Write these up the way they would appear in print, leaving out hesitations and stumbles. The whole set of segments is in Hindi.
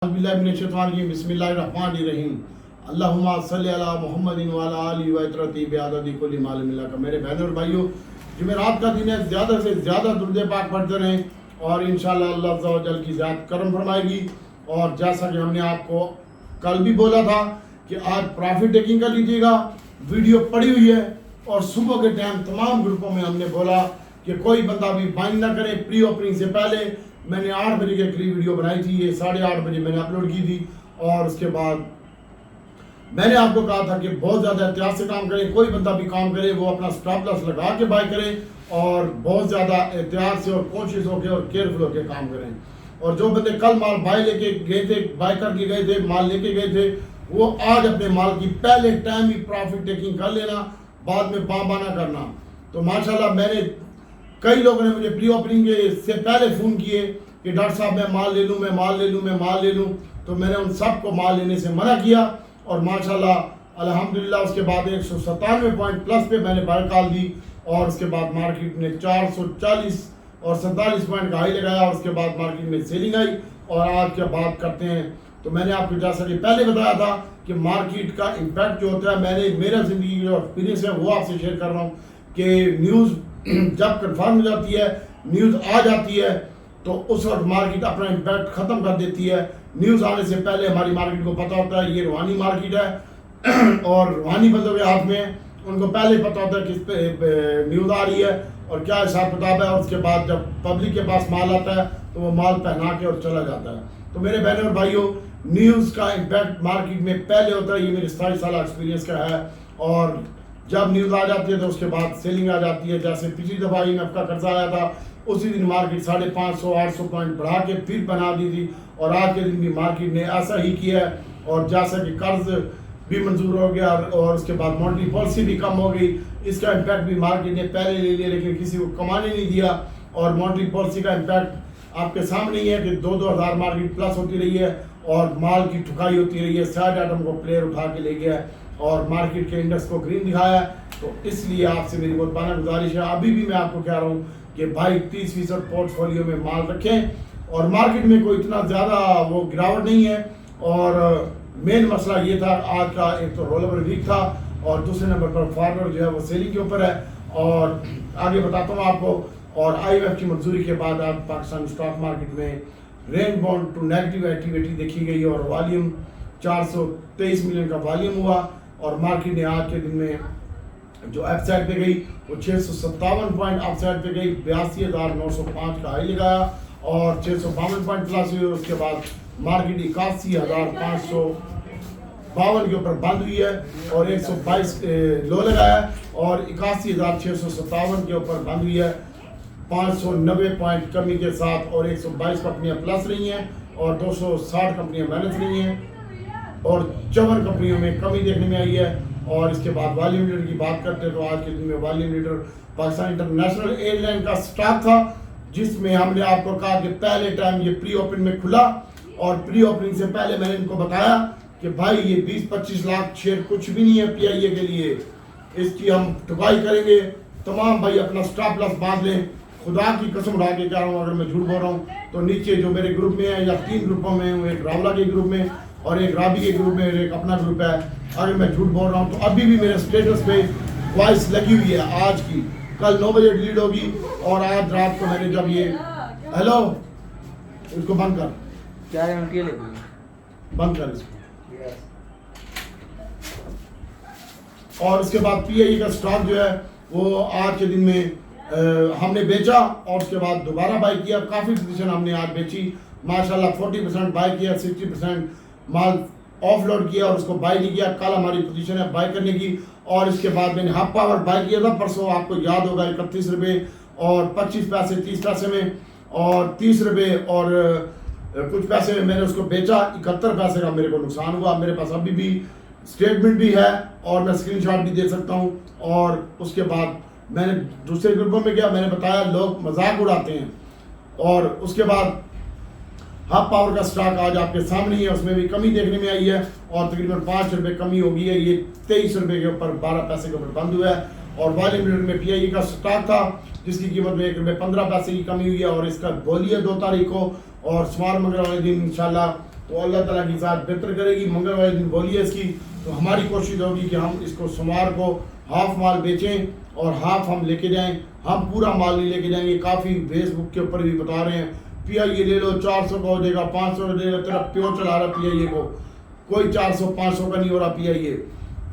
बिस्मिल्लाहिर्रहमानिर्रहीम अल्लाहुम्मा सल्ली अला मुहम्मदिन व अला आलिहि व इत्रती बिआददी कुल्ली माल मिल्ला का। मेरे बहनों और भाइयों, जुमेरात का दिन है, ज़्यादा से ज़्यादा दुरूद पाक पढ़ते रहें और इंशाअल्लाह अल्लाह अज़्ज़ा व जल की ज़ात करम फरमाएगी। और जैसा कि हमने आपको कल भी बोला था कि आज प्रॉफिट टेकिंग कर लीजिएगा, वीडियो पड़ी हुई है। और सुबह के टाइम तमाम ग्रुपों में हमने बोला कि कोई बंदा भी बाइंग ना करे प्री ओपनिंग से पहले। मैंने 8 बजे के करीब वीडियो बनाई थी, ये 8:30 बजे मैंने अपलोड की थी। और उसके बाद मैंने आपको कहा था कि बहुत ज़्यादा एहतियात से काम करें, कोई बंदा भी काम करे वो अपना स्टॉप लॉस लगा के बाय करे और बहुत ज़्यादा एहतियात से और कोशिश होकर और केयरफुल होकर काम करें। और जो बंदे कल माल बाय लेके गए थे, बाय करके गए थे, माल लेके गए थे, वो आज अपने माल की पहले टाइम ही प्रॉफिट टेकिंग कर लेना, बाद में बाबा ना करना। तो माशाल्लाह मैंने कई लोगों ने मुझे प्री ओपनिंग से पहले फ़ोन किए कि डॉक्टर साहब मैं माल ले लूँ, मैं माल ले लूँ, मैं माल ले लूँ। तो मैंने उन सब को माल लेने से मना किया और माशाल्लाह अल्हम्दुलिल्लाह उसके बाद 197 पॉइंट प्लस पे मैंने बाय कॉल दी। और उसके बाद मार्केट ने 440 और 47 पॉइंट का हाई लगाया और उसके बाद मार्केट में सेलिंग आई। और आज क्या बात करते हैं, तो मैंने आपको जैसा कि पहले बताया था कि मार्केट का इम्पैक्ट जो होता है, मैंने मेरा ज़िंदगी जो एक्सपीरियंस है वो आपसे शेयर कर रहा हूँ कि न्यूज़ जब कन्फर्म हो जाती है, न्यूज़ आ जाती है, तो उस वक्त मार्केट अपना इम्पैक्ट ख़त्म कर देती है। न्यूज़ आने से पहले हमारी मार्केट को पता होता है ये रूहानी मार्केट है और रूहानी बंदों के हाथ में उनको पहले पता होता है किस पे न्यूज़ आ रही है और क्या हिसाब किताब है। और उसके बाद जब पब्लिक के पास माल आता है तो वो माल पहना के और चला जाता है। तो मेरे बहनों और भाइयों, न्यूज़ का इम्पैक्ट मार्केट में पहले होता है, ये मेरे 27 साल एक्सपीरियंस का है। और जब न्यूज़ आ जाती है तो उसके बाद सेलिंग आ जाती है। जैसे पिछली दफ़ा IMF का कर्जा आया था, उसी दिन मार्केट 550-800 पॉइंट बढ़ा के फिर बना दी थी और आज के दिन भी मार्केट ने ऐसा ही किया है। और जैसा कि कर्ज भी मंजूर हो गया और उसके बाद मॉनेटरी पॉलिसी भी कम हो गई, इसका इम्पैक्ट भी मार्केट ने पहले ले लिया लेकिन किसी को कमाने नहीं दिया। और मॉनेटरी पॉलिसी का इम्पैक्ट आपके सामने ही है कि 2-2 हज़ार मार्केट प्लस होती रही है और माल की ठुकाई होती रही है। 60 आइटम को प्लेयर उठा के ले गया है और मार्केट के इंडेक्स को ग्रीन दिखाया है। तो इसलिए आपसे मेरी बहुत बाना गुजारिश है, अभी भी मैं आपको कह रहा हूँ कि भाई 30% पोर्टफोलियो में माल रखें। और मार्केट में कोई इतना ज़्यादा वो गिरावट नहीं है। और मेन मसला ये था आज का, एक तो रोल ओवर वीक था और दूसरे नंबर पर फॉरवर्ड जो है वो सेलिंग के ऊपर है। और आगे बताता हूँ आपको। और IMF की मंजूरी के बाद आज पाकिस्तान स्टॉक मार्केट में range bound to negative activity देखी गई और वॉल्यूम 423 मिलियन का वॉल्यूम हुआ। और मार्केट ने आज के दिन में जो अप साइड पे गई वो 657 पॉइंट अप साइड पे गई, 82,905 का हाई लगाया और 652 पॉइंट प्लस हुई। उसके बाद मार्केट 81,552 के ऊपर बंद हुई है और 122 लो लगाया और 81,657 के ऊपर बंद हुई है। 590 पॉइंट कमी के साथ और 122 कंपनियां प्लस रही हैं और 260 कंपनियां माइनस रही हैं और 54 कंपनियों में कमी देखने में आई है। और इसके बाद वॉल्यूम लीडर की बात करते हैं तो आज के दिन में volume leader Pakistan international airline का स्टॉक था, जिसमें हमने आपको कहा कि पहले टाइम ये प्री ओपनिंग में खुला और प्री ओपनिंग से पहले मैंने इनको बताया कि भाई ये 20-25 लाख शेयर कुछ भी नहीं है PIA के लिए, इसकी हम ठुकाई करेंगे। तमाम भाई अपना स्टॉप लॉस बांध लें, खुदा की कसम उठा के कह रहा हूँ, अगर मैं झूठ बोल रहा हूँ तो नीचे जो मेरे ग्रुप में है या 3 ग्रुपों में हूँ, एक रावला के ग्रुप में और एक राबी के ग्रुप में, एक अपना ग्रुप है। अगर मैं झूठ बोल रहा हूँ तो अभी भी मेरे स्टेटस पे वॉइस लगी हुई है आज की, कल 9 बजे डिलीट होगी। और आज रात को मैंने जब ये हेलो इसको बंद कर, क्या है उनके लिए बंद कर इसको। और उसके बाद PIA का स्टॉक जो है वो आज के दिन में हमने बेचा और उसके बाद दोबारा बाय किया। काफ़ी पोजीशन हमने आज बेची माशाल्लाह, 40% बाय किया, 60% माल ऑफलोड किया और उसको बाय नहीं किया। कल हमारी पोजीशन है बाय करने की। और इसके बाद मैंने हाफ पावर बाय किया था परसों, आपको याद होगा, 31 रुपये और 25 पैसे 30 पैसे में और 30 रुपये और कुछ पैसे में मैंने उसको बेचा। 71 पैसे का मेरे को नुकसान हुआ। मेरे पास अभी भी स्टेटमेंट भी है और मैं स्क्रीनशॉट भी दे सकता हूँ। और उसके बाद मैंने दूसरे ग्रुपों में गया, मैंने बताया लोग मजाक उड़ाते हैं। और उसके बाद हाफ पावर का स्टॉक आज आपके सामने ही है, उसमें भी कमी देखने में आई है और तकरीबन 5 रुपये कमी हो गई है। ये 23 रुपये के ऊपर 12 पैसे के ऊपर बंद हुआ है। और वॉल्यूम लीडर में PIA का स्टॉक था जिसकी कीमत में 1 रुपये 15 पैसे की कमी हुई है और इसका बोली है 2 तारीख को और सोमवार मंगलवार वाले दिन इंशाल्लाह तो अल्लाह ताला की ज़ात बेहतर करेगी। मंगलवार दिन बोली है इसकी, तो हमारी कोशिश होगी कि हम इसको सोमवार को हाफ माल बेचें और हाफ हम लेके जाएं। हम पूरा माल नहीं लेके जाएंगे। काफ़ी फेसबुक के ऊपर भी बता रहे हैं PIA ले लो, 400 का हो जाएगा, 500 का देगा, तेरा प्योर चला रहा PIA को, कोई 400-500 का नहीं हो रहा PIA।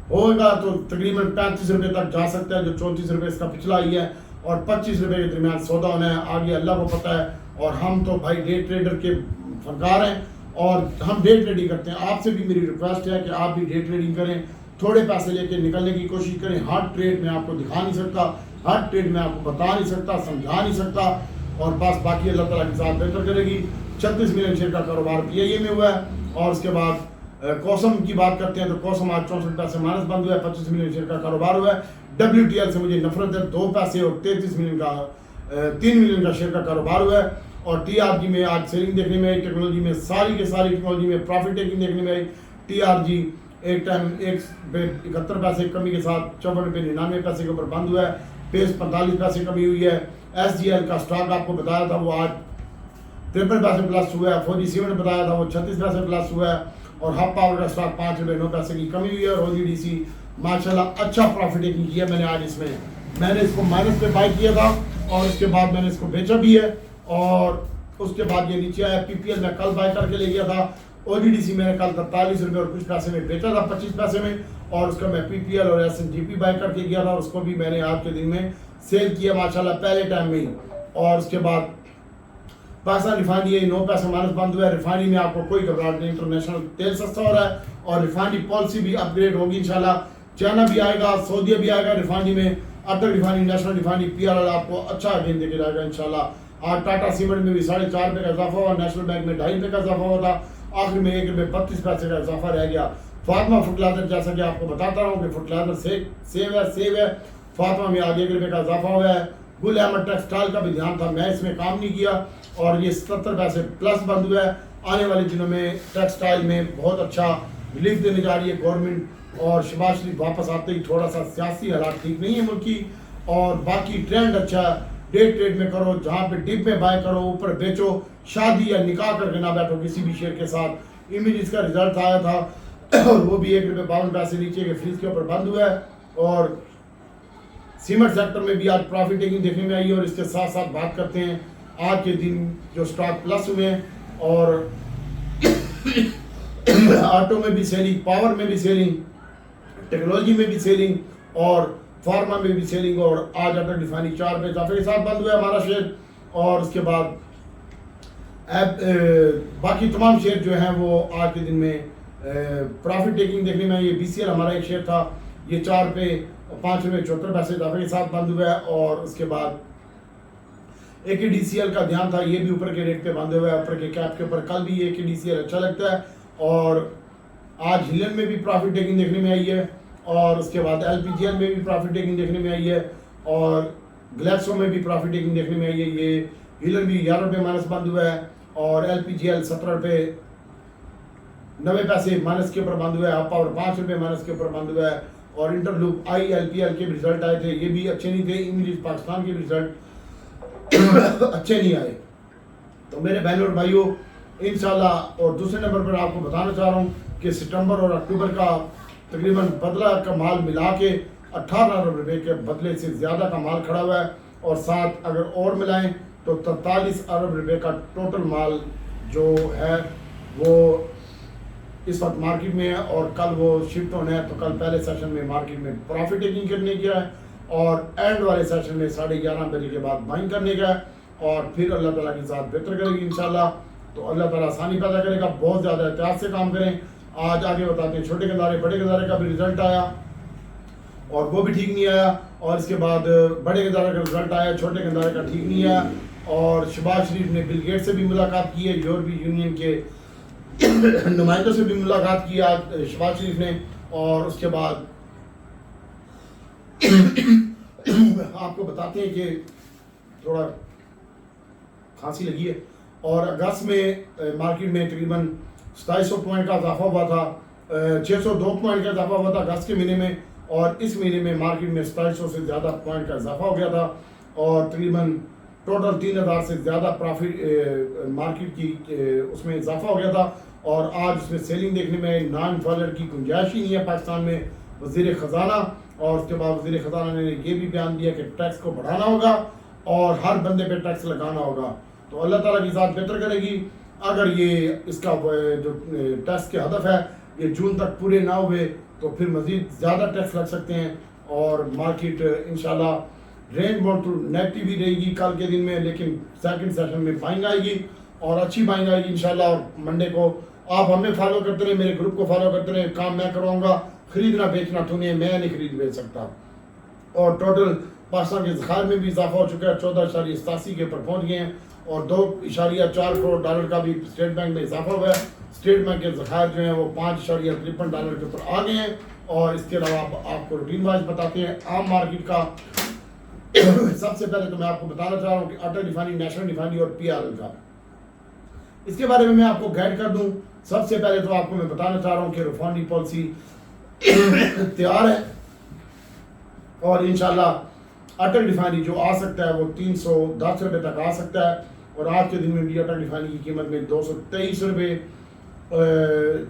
होगा तो तकरीबन 35 रुपये तक जा सकता है, जो 34 रुपये इसका पिछला ही है, और 25 रुपये के दरमियान सौदा होना है, आगे अल्लाह को पता है। और हम तो भाई डे ट्रेडर के फनकार हैं और हम डे ट्रेडिंग करते हैं। आपसे भी मेरी रिक्वेस्ट है कि आप भी डे ट्रेडिंग करें, थोड़े पैसे लेके निकलने की कोशिश करें। हर ट्रेड में आपको दिखा नहीं सकता, हर ट्रेड में आपको बता नहीं सकता, समझा नहीं सकता, और बस बाकी अल्लाह ताला के साथ बेहतर करेगी। 36 मिलियन शेयर का कारोबार PIA में हुआ है। और उसके बाद कॉसम की बात करते हैं तो कॉसम आज 64 पैसे माइनस बंद हुआ है, 25 मिलियन शेयर का कारोबार हुआ है। WTL से मुझे नफरत है, 2 पैसे और 33 मिलियन का 3 मिलियन का शेयर का कारोबार हुआ है। और TRG में आज सेलिंग देखने में आई, टेक्नोलॉजी में सारी के सारी टेक्नोलॉजी में प्रॉफिट टेकिंग देखने में आई। TRG एक टाइम 71 पैसे कमी के साथ 54.99 पैसे के ऊपर बंद हुआ है। पेस 45 पैसे कमी हुई है। SGL का स्टॉक आपको बताया था वो आज 53 पैसे प्लस हुआ है। फौजी सीमेंट बताया था वो 36 पैसे प्लस हुआ है। और हब पावर का स्टॉक 5 रुपये 9 पैसे की कमी हुई है। और OGDC माशाल्लाह अच्छा प्रॉफिट टेकिंग किया। मैंने आज इसमें मैंने इसको माइनस पे बाई किया था और उसके बाद मैंने इसको बेचा भी है, और उसके बाद ये नीचे आया। PPL मैं कल बाई करके ले गया था। OGDC मैंने कल 43 रुपये और कुछ पैसे में बेचा था, 25 पैसे में, और उसका मैं PPL और SNGP बाई करके गया था, उसको भी मैंने आज के दिन में सेल किया माशाल्लाह पहले टाइम में ही। और उसके बाद पाकिस्तान रिफाइनरी 9 पैसे माइनस बंद हुआ है। रिफाइनरी में आपको कोई घबराहट नहीं, इंटरनेशनल तेल सस्ता हो रहा है और रिफाइनरी पॉलिसी भी अपग्रेड होगी इंशाल्लाह। चाइना भी आएगा, सऊदी भी आएगा रिफाइनरी में। अटल रिफाइनरी, नेशनल रिफाइनरी, PRL आपको अच्छा गेन देके जाएगा इंशाल्लाह। आज टाटा सीमेंट में भी 4.5 रुपये का इजाफा हुआ, नेशनल बैंक में 2.5 रुपये का इजाफा हुआ था, आखिर में 1 रुपये 32 पैसे का इजाफा रह गया। फातिमा फर्टिलाइजर, जैसा कि आपको बताता रहा हूँ कि फर्टिलाइजर सेव है। फातिमा में आज 1 रुपये का इजाफा हुआ है। गुल अहमद टेक्सटाइल का भी ध्यान था, मैं इसमें काम नहीं किया और ये 77 पैसे प्लस बंद हुआ है। आने वाले दिनों में टेक्सटाइल में बहुत अच्छा रिलीफ देने जा रही है गवर्नमेंट। और शहबाज शरीफ वापस आते ही थोड़ा सा सियासी हालात ठीक नहीं है मुल्क की, और बाकी ट्रेंड अच्छा है। डे ट्रेड में करो, जहाँ पे डिप में बाय करो, ऊपर बेचो, शादी या निकाह करके ना बैठो किसी भी शेयर के साथ। इमेज का रिजल्ट आया था और वो भी 1 रुपये 52 पैसे नीचे के फ्रीज के ऊपर बंद हुआ है। और सीमेंट सेक्टर में भी आज प्रॉफिट टेकिंग देखने में आई है। और इसके साथ साथ बात करते हैं आज के दिन जो स्टॉक प्लस हुए हैं, और ऑटो में भी सेलिंग, पावर में भी सेलिंग, टेक्नोलॉजी में भी सेलिंग और फार्मा में भी सेलिंग। और आज अटल रिफाइनरी 4 रुपये इजाफे के साथ बंद हुआ है हमारा शेयर। और उसके बाद बाकी तमाम शेयर जो हैं वो आज के दिन में प्रॉफिट टेकिंग देखने में आई है। BCL हमारा एक शेयर था, ये 4 रुपये 5 रुपये 74 पैसे इजाफे के साथ बंद हुआ है। और उसके बाद AKDCL का ध्यान था, ये भी ऊपर के रेट पे बंद हुआ है, ऊपर के कैप के ऊपर। कल भी AKDCL अच्छा लगता है। और आज हिलन में भी प्रॉफिट टेकिंग देखने में आई है। और उसके बाद LPGL में भी प्रॉफिट टेकिंग देखने में आई है। और ग्लैक्सो में भी प्रॉफिट टेकिंग देखने में आई है। ये हिलन भी 11 रुपये माइनस बंद हुआ है। और LPGL 17 रुपये 90 पैसे माइनस के ऊपर बंद हुआ है। हब पावर 5 रुपये माइनस के ऊपर बंद हुआ है। और इंटरलूप ILPL के भी रिजल्ट आए थे, ये भी अच्छे नहीं थे। इंग्लिश पाकिस्तान के रिजल्ट अच्छे नहीं आए। तो मेरे बहनों और भाइयों, इंशाल्लाह, और दूसरे नंबर पर आपको बताना चाह रहा हूँ कि सितंबर और अक्टूबर का तकरीबन बदला का माल मिला के 18 अरब रुपये के बदले से ज़्यादा का माल खड़ा हुआ है। और साथ अगर और मिलाएं तो 43 अरब रुपये का टोटल माल जो है वो इस वक्त मार्केट में है। और कल वो शिफ्ट होना है, तो कल पहले सेशन में मार्केट में प्रॉफिट टेकिंग करने का है और एंड वाले सेशन में 11:30 बजे के बाद बाइंग करने का है। और फिर अल्लाह ताला की साथ बेहतर करेगी इंशाल्लाह। तो अल्लाह ताला आसानी पैदा करेगा। बहुत ज़्यादा एहतियात से काम करें। आज आगे बताते हैं छोटे गंदारे, बड़े गंदारे का भी रिजल्ट आया और वो भी ठीक नहीं आया। और इसके बाद बड़े गंदारे का रिजल्ट आया, छोटे गंदारे का ठीक नहीं आया। और शहबाज शरीफ ने बिल गेट से भी मुलाकात की है, यूरोपीय यूनियन के नुमाइंदों से भी मुलाकात की आज शहबाज शरीफ ने। और उसके बाद आपको बताते हैं कि थोड़ा खांसी लगी है। और अगस्त में मार्केट में तकरीबन 2700 पॉइंट का इजाफा हुआ था, 602 पॉइंट का इजाफा हुआ था अगस्त के महीने में। और इस महीने में मार्केट में 2700 से ज़्यादा पॉइंट का इजाफा हो गया था। और तकरीबन टोटल 3000 से ज़्यादा प्रॉफिट मार्केट की उसमें इजाफा हो गया था। और आज इसमें सेलिंग देखने में $9 की गुंजाइश ही नहीं है पाकिस्तान में। वज़ीर ख़जाना और उसके बाद वज़ीर ख़जाना ने ये भी बयान दिया कि टैक्स को बढ़ाना होगा और हर बंदे पे टैक्स लगाना होगा। तो अल्लाह ताला की ज़ात बेहतर करेगी। अगर ये इसका जो टैक्स के हदफ है ये जून तक पूरे ना हुए तो फिर मज़ीद ज़्यादा टैक्स लग सकते हैं और मार्केट इंशाल्लाह रेंज बाउंड टू नेगेटिव ही रहेगी कल के दिन में, लेकिन सेकंड सेशन में बाइंग आएगी और अच्छी बाइंग आएगी इंशाल्लाह। और मंडे को आप हमें फॉलो करते रहे, मेरे ग्रुप को फॉलो करते रहे, काम मैं करवाऊँगा, खरीदना बेचना तुम्हें, मैं नहीं खरीद बेच सकता। और टोटल पाकिस्तान के ज़खायर में भी इजाफा हो चुका है, 14.87 के ऊपर पहुँच गए हैं और $2.4 करोड़ का भी स्टेट बैंक में इजाफा हुआ है। स्टेट बैंक के ज़खायर जो हैं वो $5.53 के ऊपर आ गए हैं। और इसके अलावा आपको रूटीन वाइज बताते हैं आम मार्केट का। सबसे पहले तो मैं आपको बताना चाह रहा हूँ कि अटल रिफाइनरी, नेशनल रिफाइनरी और PRL का, इसके बारे में मैं आपको गाइड कर दूं। सबसे पहले तो आपको मैं बताना चाह रहा हूँ कि रिफाइनरी पॉलिसी तैयार है और इंशाल्लाह अटल रिफाइनरी जो आ सकता है वो $310 तक आ सकता है। और आज के दिन में भी अटल रिफाइनरी की कीमत में $223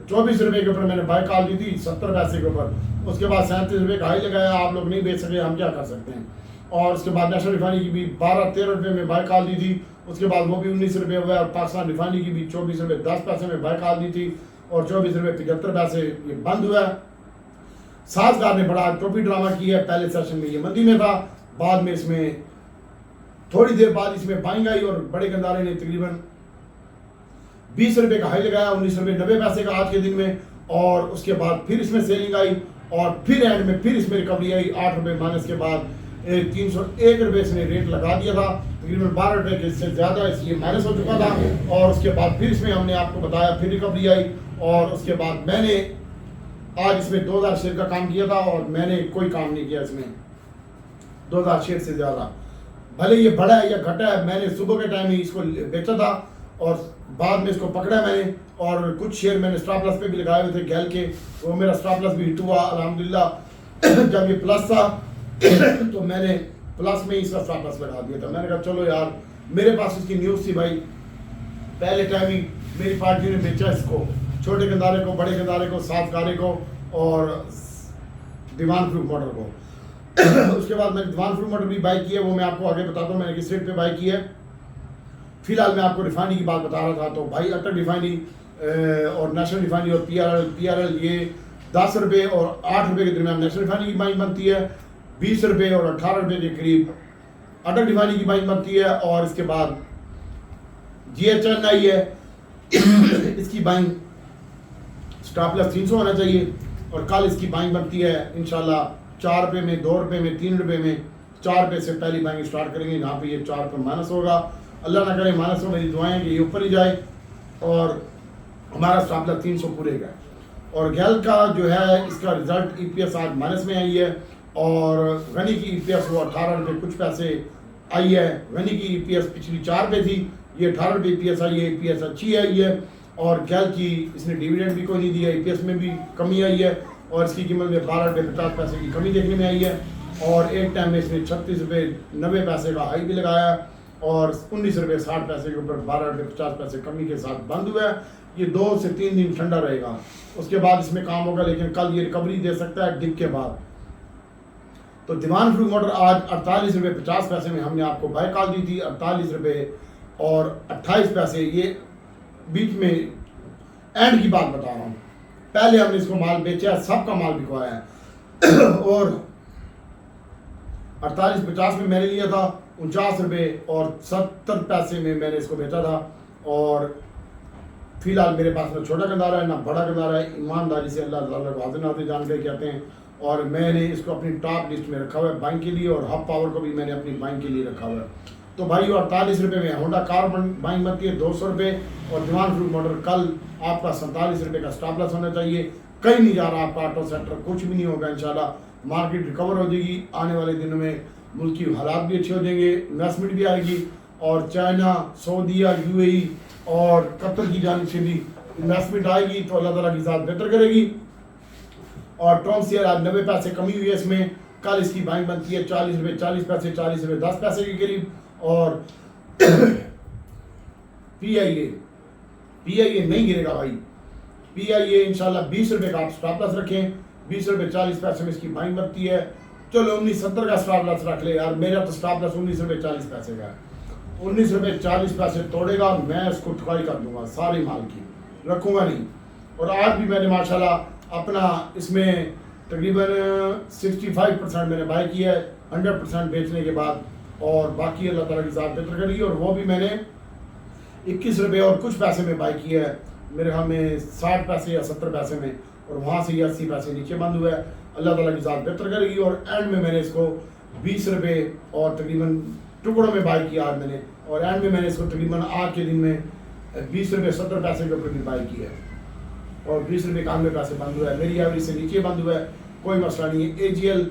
₹24 के ऊपर मैंने बाई कॉल दी थी 70 पैसे के ऊपर। उसके बाद ₹37 का हाई लगाया, आप लोग नहीं बेच सके, हम क्या कर सकते हैं। और उसके बाद नेशनल रिफाइनरी की भी ₹12-13 में बाई कॉल दी थी, उसके बाद वो भी ₹19 हुआ। और पाकिस्तान रिफाइनरी की भी ₹24.10 में बाई कॉल दी थी और ₹24.75 ये बंद हुआ। साजगार ने बड़ा टोपी ड्रामा किया है, पहले सेशन में ये मंदी में था, बाद में इसमें थोड़ी देर बाद इसमें बाइंग आई और बड़े गंदारे ने तकरीबन ₹20 का हाई लगाया, ₹19.90 का आज के दिन में। और उसके बाद फिर इसमें सेलिंग आई और फिर एंड में फिर इसमें रिकवरी आई ₹8 माइनस के बाद ₹301 इसने रेट लगा दिया था, तकरीबन ₹12 के इससे ज़्यादा इसलिए माइनस हो चुका था। और उसके बाद फिर इसमें हमने आपको बताया फिर रिकवरी आई और उसके बाद मैंने आज इसमें 2000 शेयर का काम किया था और मैंने कोई काम नहीं किया इसमें 2000 शेयर से ज़्यादा। भले ये बढ़ा है या घटा है, मैंने सुबह के टाइम ही इसको बेचा था और बाद में इसको पकड़ा मैंने। और कुछ शेयर मैंने स्टॉप लॉस पे भी लगाए हुए थे गैल के, वो मेरा स्टॉप लॉस भी हिट हुआ अल्हम्दुलिल्लाह। जब ये प्लस था तो मैंने प्लस में ही इसका स्टॉप लॉस लगा दिया था। मैंने कहा चलो यार, मेरे पास इसकी न्यूज़ थी भाई, पहले टाइम ही मेरी पार्टी ने बेचा इसको, छोटे गंदारे को, बड़े गंदारे को, साफ गारे को और दीवान फ्रूट मोटर को। उसके बाद मैंने दीवान फ्रूट मोटर भी बाई की है, वो मैं आपको आगे बताता हूँ मैंने किस रेट पे बाई की है। फिलहाल मैं आपको रिफाइनरी की बात बता रहा था। तो भाई अटल रिफाइनरी और नेशनल रिफाइनरी और PRL ये ₹10 और ₹8 के दरमियान नेशनल रिफाइनरी की बाइंग बनती है, ₹20 और ₹18 के करीब अटल रिफाइनरी की बाइंग बनती है। और इसके बाद GHN आई है, इसकी बाइंग स्टॉप लॉस 300 होना चाहिए और कल इसकी बाइंग बनती है इंशाल्लाह ₹4 में, ₹2 में, ₹3 में। ₹4 से पहली बाइंग स्टार्ट करेंगे, जहाँ पे ये ₹4 माइनस होगा। अल्लाह ना करे माइनस हो, मेरी दुआएं कि ये ऊपर ही जाए और हमारा स्टॉप लॉस 300 पूरे का। और गैल का जो है इसका रिजल्ट EPS आज माइनस में आई है और गनी की EPS वो ₹18 कुछ पैसे आई है। गनी की EPS पिछली ₹4 थी, ये ₹18 EPS आई है, EPS अच्छी आई है। और गैल की इसने डिविडेंड भी कोई नहीं दिया, EPS में भी कमी आई है और इसकी कीमत में ₹12.50 की कमी देखने में आई है। और एक टाइम में इसने ₹36.90 का हाई भी लगाया और ₹19.60 के ऊपर ₹12.50 कमी के साथ बंद हुआ है। ये 2 से 3 दिन ठंडा रहेगा, उसके बाद इसमें काम होगा, लेकिन कल ये रिकवरी दे सकता है डिप के बाद। तो दीवान फ्रूट मोटर आज ₹48.50 में हमने आपको बाय कॉल दी थी, ₹48 और 28 पैसे। ये बीच में एंड की बात बता रहा हूँ, पहले हमने इसको माल बेचा है, सबका माल बिकवाया है। और 48.50 में मैंने लिया था, ₹49 और 70 पैसे में मैंने इसको बेचा था। और फिलहाल मेरे पास ना छोटा गंदारा है ना बड़ा गंदारा है, ईमानदारी से अल्लाह ताला को हाजिर नाज़िर जान के कहते हैं। और मैंने इसको अपनी टॉप लिस्ट में रखा हुआ है बाइंग के लिए, और हब पावर को भी मैंने अपनी बाइंग के लिए रखा हुआ है। तो भाई ₹48 में होंडा कार बाइंग बनती है ₹200 और दीवान फ्रूट मोटर कल आपका ₹47 का स्टॉप लॉस होना चाहिए। कहीं नहीं जा रहा आपका ऑटो सेक्टर, कुछ भी नहीं होगा इंशाल्लाह। मार्केट रिकवर हो जाएगी, आने वाले दिनों में मुल्क की हालात भी अच्छे हो जाएंगे, इन्वेस्टमेंट भी आएगी और चाइना, सऊदीया, UAE और कतर की जानिब से भी इन्वेस्टमेंट आएगी, तो अल्लाह ताला की ज़ात बेहतर करेगी। और टॉम शेयर आज 90 पैसे कमी हुई है इसमें, कल इसकी बाइंग बनती है ₹40 40 पैसे, ₹40 के करीब। और PIA नहीं गिरेगा भाई, PIA इंशाल्लाह 20 रुपये का आप स्टॉप लॉस रखें, 20 रुपये 40 पैसे में इसकी बाइंग बनती है। चलो 19.70 का स्टॉप लॉस रख ले यार, मेरा तो स्टॉप लॉस 19 रुपये 40 पैसे का है। 19 रुपये 40 पैसे तोड़ेगा, मैं उसको ठुकाई कर दूंगा सारी माल की, रखूंगा नहीं। और आज भी मैंने माशाल्लाह अपना इसमें तकरीबन 65% मैंने बाई किया है 100% बेचने के बाद, और बाकी अल्लाह ताला की ज़ात बेहतर करेगी। और वो भी मैंने 21 रुपये और कुछ पैसे में बाई किया है, मेरे ख्याल में 60 पैसे या 70 पैसे में, और वहाँ से ये 80 पैसे नीचे बंद हुआ है। अल्लाह ताला की ज़ात बेहतर करेगी। और एंड में मैंने इसको 20 रुपये और तकरीबन टुकड़ों में बाई किया आज मैंने, और एंड में मैंने इसको तकरीबन आज के दिन में 20 रुपये 70 पैसे के ऊपर भी बाई किया है, और 20 रुपये 91 पैसे बंद हुआ है। मेरी एवरेज से नीचे बंद हुआ है, कोई मसला नहीं है। AGL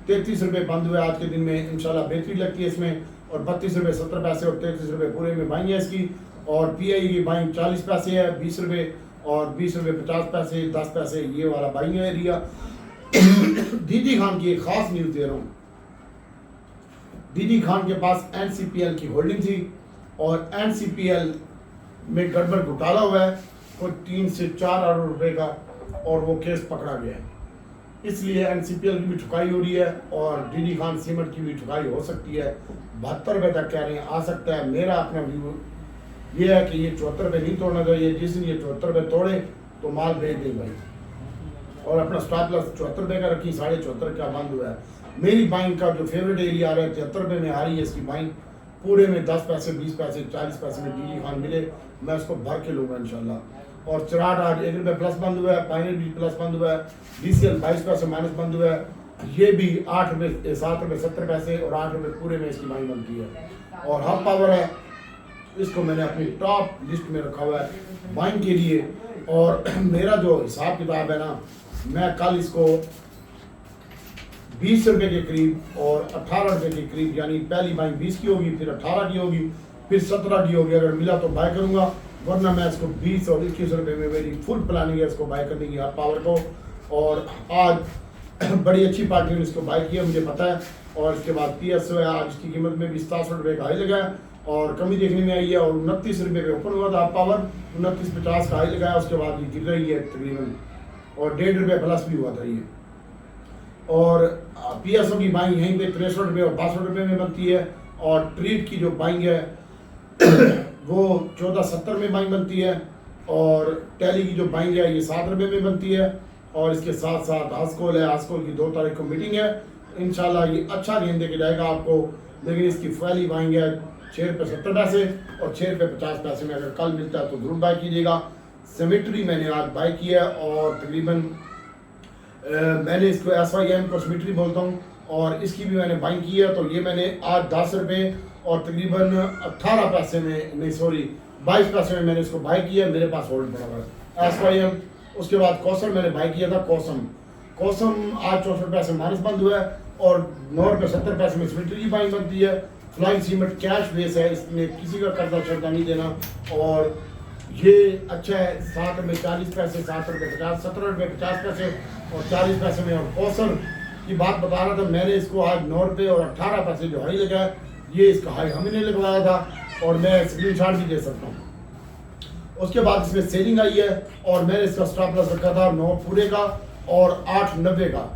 33 रुपये बंद हुआ है आज के दिन में, इंशाल्लाह बेहतरी लगती है इसमें। और 32 रुपये 70 पैसे और 33 रुपये पूरे में बाइंग है इसकी। और PI की बाइंग 40 पैसे है, 20 रुपये और 20 रुपये 50 पैसे 10 पैसे ये वाला बाइंग है एरिया। दीदी खान की एक खास न्यूज़ दे रहा हूँ। दीदी खान के पास NCPL की होल्डिंग थी, और NCPL में गड़बड़ घोटाला हुआ है कोई 3 से 4 अरब रुपए का, और वो केस पकड़ा गया है। इसलिए NCPL की भी ठुकाई हो रही है, और DD खान सीमेंट की भी ठुकाई हो सकती है। 72 रुपये तक कह रहे हैं, आ सकता है। मेरा अपना व्यू ये है कि ये 74 रुपये नहीं तोड़ना चाहिए। जिस दिन ये 74 रुपये तोड़े तो माल भेज दें भाई, और अपना स्टॉप लॉस 74 रुपये का रखी, 74.5 का बंद हुआ है। मेरी बाइंग का जो फेवरेट एरिया आ रहा है 73 रुपये में आ रही है इसकी बाइंग, पूरे में 10 पैसे 20 पैसे 40 पैसे में DD खान मिले, मैं उसको भर के लूँगा इंशाल्लाह। और चराट आज 1 रुपये प्लस बंद हुआ है, पाइनर भी प्लस बंद हुआ है, DCL 22 पैसे माइनस बंद हुआ है, ये भी 8 रुपये 7 रुपये 70 पैसे और 8 रुपये पूरे में इसकी बाइंग बनती है। और हब पावर है, इसको मैंने अपनी टॉप लिस्ट में रखा हुआ है बाइंग के लिए। और मेरा जो हिसाब किताब है ना, मैं कल इसको 20 रुपये के करीब और 18 रुपये के करीब, यानी पहली बाइंग 20 की होगी, फिर 18 की होगी, फिर 17 की होगी। अगर मिला तो बाय करूंगा, वरना मैं इसको 20 और 21 रुपये में मेरी फुल प्लानिंग है इसको बाय करने की हब पावर को। और आज बड़ी अच्छी पार्टी ने इसको बाय किया, मुझे पता है। और इसके बाद PSO है, आज इसकी कीमत में भी 67 रुपये का हाई लगा है, और कमी देखने में आई है। और 29 रुपये पे ओपन हुआ था हब पावर, 29.50 का हाई लगाया, उसके बाद ये गिर रही है तकरीबन, और 1.5 रुपये प्लस भी हुआ था ये। और PSO की बाइंग यहीं पे 63 रुपये और 62 रुपये में बनती है। और ट्रीट की जो बाइंग है वो 1470 में बाइंग बनती है। और टैली की जो बाइंग है ये 7 रुपये में बनती है। और इसके साथ साथ आस्कोल है, आस्कोल की 2 तारीख को मीटिंग है, इंशाल्लाह ये अच्छा गेंद दे के जाएगा आपको। लेकिन इसकी फैली बाइंग है 6 रुपये 70 पैसे और 6 रुपये 50 पैसे में, अगर कल मिलता है तो जरूर बाय कीजिएगा। सिमेट्री मैंने आज बाय किया है, और तकरीबन मैंने इसको SYM को सिमेट्री बोलता हूँ, और इसकी भी मैंने बाइंग की है। तो ये मैंने आज 10 रुपये और तकरीबन 18 पैसे में, नहीं सॉरी 22 पैसे में मैंने इसको बाय किया, मेरे पास होल्ड पड़ा हुआ है SYM। उसके बाद कौसम मैंने बाय किया था, कौसम आज 64 पैसे माइनस बंद हुआ है, और 9 रुपये 70 पैसे में सिमेट्री की बाइंग बनती है। फ्लाइंग सीमेंट कैश बेस है, इसमें किसी का कर्जा शर्जा नहीं देना, और ये अच्छा है। 7 रुपये 40 पैसे, 7 रुपये 50, 17 रुपये 50 पैसे और 40 पैसे में। और कौसर की बात बता रहा था, मैंने इसको आज 9 रुपये और 18 पैसे जो हाई लगा है, ये इसका हाई हमने लगवाया था, और मैं स्क्रीनशॉट भी दे सकता हूँ। उसके बाद इसमें सेलिंग आई है, और मैंने इसका स्टॉप लॉस रखा था 9 पूरे का और 8.90 का।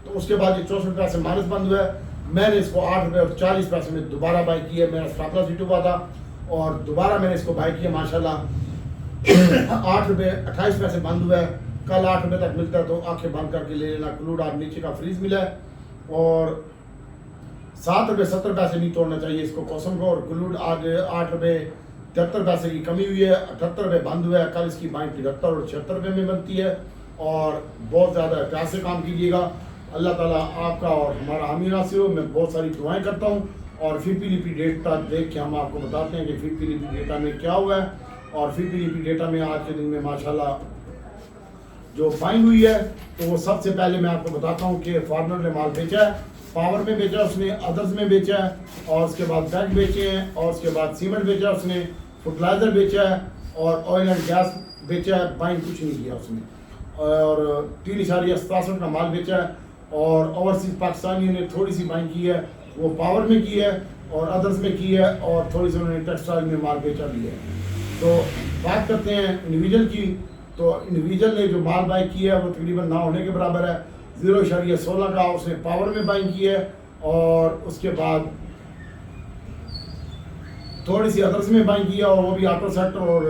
तो उसके बाद ये 64 पैसे माइनस बंद हुआ है, मैंने इसको 8 रुपये और 40 पैसे में दोबारा बाय किया। मेरा स्टॉप लॉस हिट हुआ था, और दोबारा मैंने इसको बाय किया माशाल्लाह। 8 रुपये 28 पैसे बंद हुआ है, कल 8 रुपये तक मिलता है तो आंखें बंद करके ले लेना। क्लूड आज नीचे का फ्रीज मिला है, और 7 रुपये 70 पैसे नहीं तोड़ना चाहिए इसको कौसम को। और क्लूड आज 8 रुपये 73 पैसे की कमी हुई है, 78 रुपये बंद हुआ है। कल इसकी बाइंग 73 और 76 रुपये में बनती है। और बहुत ज़्यादा प्यार से काम कीजिएगा, अल्लाह ताला आपका और हमारा हामी नासिर हो। मैं बहुत सारी दुआएं करता हूँ, और FIPLIPI डेटा देख के हम आपको बताते हैं कि FIPLIPI डेटा में क्या हुआ है। और FIPLIPI डेटा में आज के दिन में माशाल्लाह जो बाइंग हुई है, तो वो सबसे पहले मैं आपको बताता हूँ कि फार्मर ने माल बेचा है, पावर में बेचा उसने, अदर्स में बेचा है, और उसके बाद बैग बेचे हैं, और उसके बाद सीमेंट बेचा उसने, फर्टिलाइज़र बेचा है, और ऑयल एंड गैस बेचा है। बाइंग कुछ नहीं किया उसने। और 3.67 का माल बेचा है। और ओवरसीज पाकिस्तानियों ने थोड़ी सी बाइंग की है, वो पावर में की है और अदर्स में की है, और थोड़ी सी उन्होंने टेक्सटाइल में माल बेचा भी है। तो बात करते हैं इंडिविजुअल की, तो इंडिविजुअल ने जो माल बाई किया है वो तकरीबन ना होने के बराबर है। 0.16 का उसने पावर में बाइंग की है और उसके बाद थोड़ी सी अदर्स में बाइंग किया और वो भी ऑटो सेक्टर और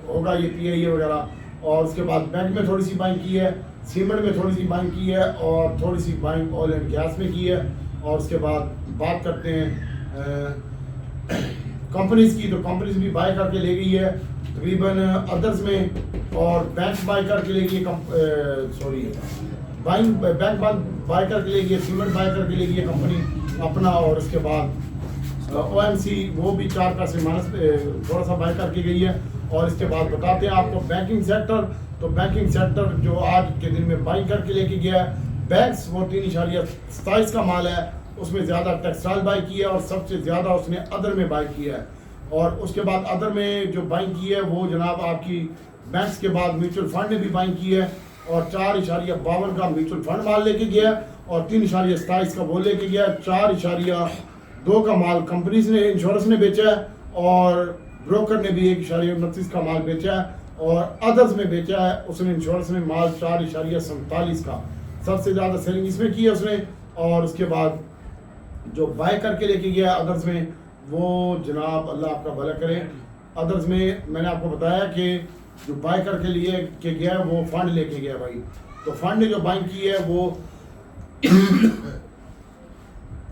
होगा ये PIA वगैरह। और उसके बाद बैंक में थोड़ी सी बाइंग की है, सीमेंट में थोड़ी सी बाइंग की है और थोड़ी सी बाइंग ऑयल एंड गैस में की है। और उसके बाद बात करते हैं कंपनीज की, तो कंपनीज भी बाय करके ले गई है तकरीबन अदर्स में, और बैंक बाय करके ले गई बैंक बाय करके ले गई, सीमेंट बाय करके ले गई है कंपनी अपना। और उसके बाद OMC वो भी 4 पैसे माइनस थोड़ा सा बाय करके गई है। और इसके बाद बताते हैं आपको बैंकिंग सेक्टर, तो बैंकिंग सेक्टर जो आज के दिन में बाई करके लेके गया है बैंक्स, वो 3.27 का माल है, उसमें ज़्यादा टेक्सटाइल बाई किया है और सबसे ज़्यादा उसने अदर में बाई किया है। और उसके बाद अदर में जो बाइंग की है वो जनाब आपकी बैंक्स के बाद म्यूचुअल फंड ने भी बाइंग की है और 4.52 का म्यूचुअल फंड माल लेके गया और 3.27 का वो लेके गया। 4.2 का माल कंपनीज ने इंश्योरेंस ने बेचा है और ब्रोकर ने भी 1.29 का माल बेचा है और अदर्स में बेचा है उसने इंश्योरेंस में माल 4.47 का। सबसे ज़्यादा सेलिंग इसमें की है उसने। और उसके बाद जो बाय करके लेके गया अदर्स में वो जनाब अल्लाह आपका भला करे, अदर्स में मैंने आपको बताया कि जो बाय करके लिए के गया वो फंड लेके गया भाई। तो फंड ने जो बाइंग की है वो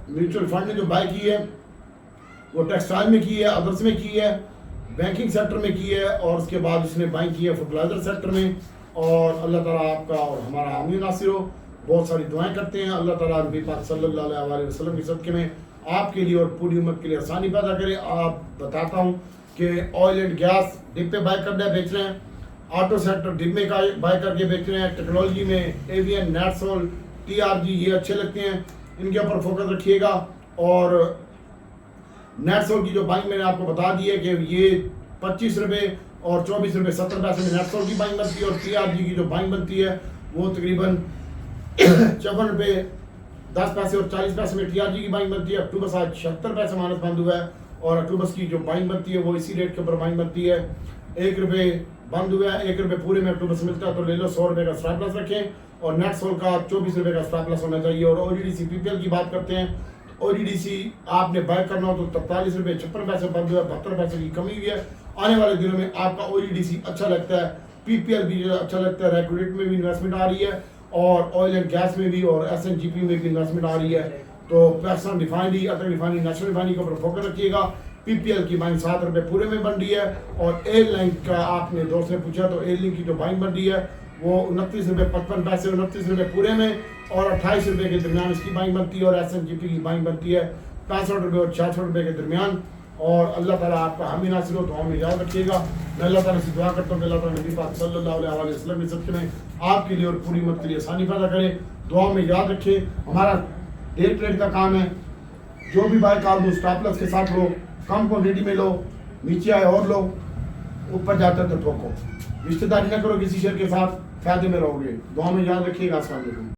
म्यूचुअल फंड ने जो बाय की है वो टेक्सटाइल में की है, अदर्स में की है, बैंकिंग सेक्टर में की है और उसके बाद उसने बाइंग की है फर्टिलाइजर सेक्टर में। और अल्लाह ताला आपका और हमारा आमीन नासिर हो। बहुत सारी दुआएं करते हैं अल्लाह ताला नबी पाक सल्लल्लाहु अलैहि वसल्लम के सदक़े में आपके लिए और पूरी उम्मत के लिए आसानी पैदा करे। आप बताता हूँ कि ऑयल एंड गैस डिप पे बाय कर रहे हैं, बेच रहे हैं, ऑटो सेक्टर डिप में बाय करके बेच रहे हैं, टेक्नोलॉजी में एवियन, नेटसोल, TRG ये अच्छे लगते हैं, इनके ऊपर फोकस रखिएगा। और नेटसोल की जो बाइंग मैंने आपको बता दी है कि ये 25 रुपये और 24 रुपये 70 पैसे में नेटसोल की बाइंग बनती है और TRG की जो बाइंग बनती है वो तकरीबन 54 रुपये 10 पैसे और 40 पैसे में TRG की बाइंग बनती है। अक्टूबस आज 76 पैसे माइनस बंद हुआ है और अक्टूबस की जो बाइंग बनती है वो इसी रेट के ऊपर बाइंग बनती है। 1 रुपये बंद हुआ है, 1 रुपये पूरे में अक्टूबस मिलता है तो ले लो। 100 रुपये का स्टॉप लॉस रखें और नेटसोल का 24 रुपये का स्टॉप लॉस होना चाहिए। और OGDC PPL की बात करते हैं, OGDC आपने बाय करना हो तो 43 रुपये 56 पैसे बंद हुआ है, 72 पैसे की कमी हुई है। आने वाले दिनों में आपका OGDC अच्छा लगता है, PPL भी अच्छा लगता है, रेगुलेट में भी इन्वेस्टमेंट आ रही है और ऑयल एंड गैस में भी और SNGP में भी इन्वेस्टमेंट आ रही है। तो पाकिस्तान रिफाइनरी, अटक रिफाइनरी, नेशनल रिफाइनरी के ऊपर फोकस रखिएगा। PPL की बाइंग 7 रुपये पूरे में बन रही है और एयरलाइन का आपने दोस्त ने पूछा तो एयरलाइन की जो बाइंग बन रही है वो 29 रुपये 55 पैसे 29 रुपये पूरे में और 28 रुपये के दरमियान इसकी बाइंग बनती है और SNGP की बाइंग बनती है 65 रुपये और 66 रुपये के दरमियान। और अल्लाह ताला आपका हामी नासिर हो तो हमें याद रखिएगा। मैं अल्लाह ताला से दुआ करता हूँ कि अल्लाह ताला नबी पाक सल्लल्लाहु अलैहि वसल्लम के सदक़े में आपके लिए और पूरी उम्मत के लिए आसानी पैदा करे। दुआ में याद रखें हमारा डे ट्रेड का काम है, जो भी बाय कर लो स्टॉप लॉस के साथ लो, कम क्वान्टिटी में लो, नीचे आए और लो, ऊपर जाते तो ठोको। रिश्तेदारी न करो किसी शेयर के साथ, फायदे में रहोगे। दुआ में याद रखिएगा। अस्सलाम वालेकुम।